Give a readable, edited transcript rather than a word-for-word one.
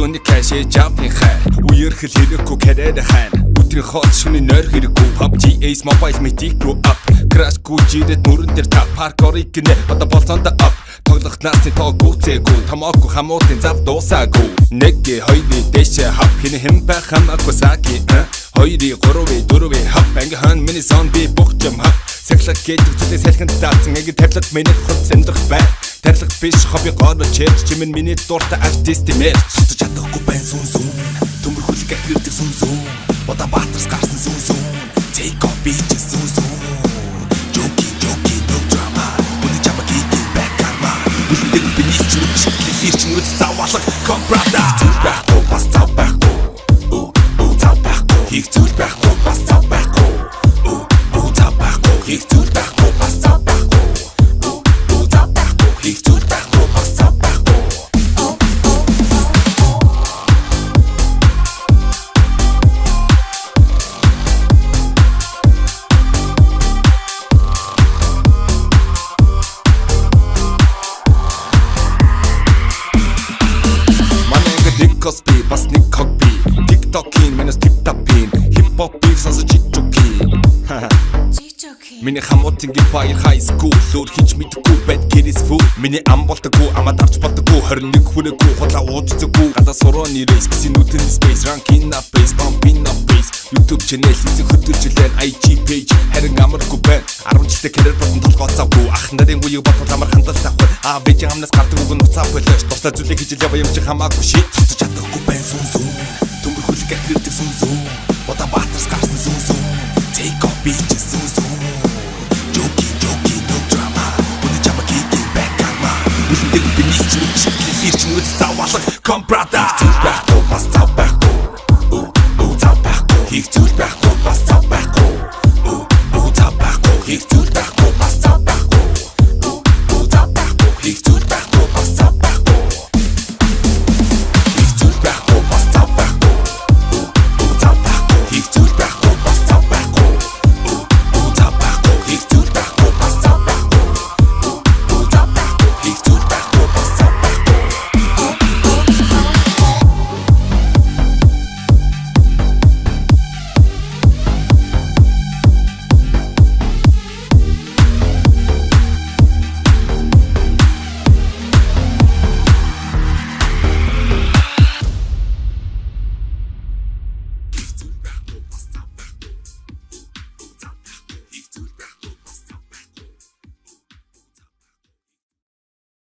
Өглөөний кашэ жампing хай Үерхэл хэрэггүй карьер хайн Өдрийн хоол шөнийн нойр хэрэггүй PUBG Ace Mobile Mythic Grow Up Crash гүйжирэд мөрөн дээр та паркорыг гинэ одоо болцоонд up Тоглох насны тоо гүцээгүй Томоогүй хамуудын зав дуусаагүй Нэг хоёрын дэшээ хав Хин хэм байх хамаагүй саки Хоёрын гурвын дөрвийн хав Анги хан миний сон би бухчам хав Сахлах гэдэг зүйлээ салхинд таацсан Анги тавилах миний хот сэндрэх бай Тарилах биш хобби гоорно чэрч Чимэн миний дуртай артист имэр Шутаж чадахгүй байн сүн сүн Төмөр хүлэг ахирдаг сүн сүн Удаа баатарс гарсан сүн сүн Take off bitches сүн сүн Joki no drama Үний чама кики back karma Үлдэх биний чинь шиглэх хэр чинь үз завалах Come brother Зүйл байхгүй бас цав байхгүй цав байхгүй Хийх зүйл байхгүй бас цав байхгүй цав байхгүй Хийх зүйл байхгүй бас цав байхгүй цав байхгүй Хийх зүйл байхгүй бас цав байхгүй Cosby, бас нэг copy TikTok-ийн манайс tip-top-ийн Hip-hop-ийг сонсож чичуки Миний хамуутын гипаяр high school Луур хийж мэдгүй bad kid is fool Миний ам болдоггүй, амаа дарж болдоггүй 21 хүрээгүй, худлаа ууж зэггүй Гадаа сурооны race, гэсэн нүтэн space Ranking up bass, bumping up bass YouTube channel, хэсэг хөдөлжлэн IG page Харин амаргүй байна 10 жилдээ career болон толгой цавгүй Ах нарын үеийг бодвол амар хандал тавгүй Бэжин хамнаас гардаг үг нь уцаа болооч Туслаа зүйлийг хийж л яваа юм чи хамаагүй shit Цуцаж чадахгүй байн сүн сүн Төмөр хүлэг ахирдаг сүн сүн Удаа баатарс гарсан сүн сүн Take off bitches сүн сүн Joki no drama Үний чама кики back karma Үлдэх биний чинь шиглэх хэр чинь үз завалах Come brother Зүйл байхгүй бас цав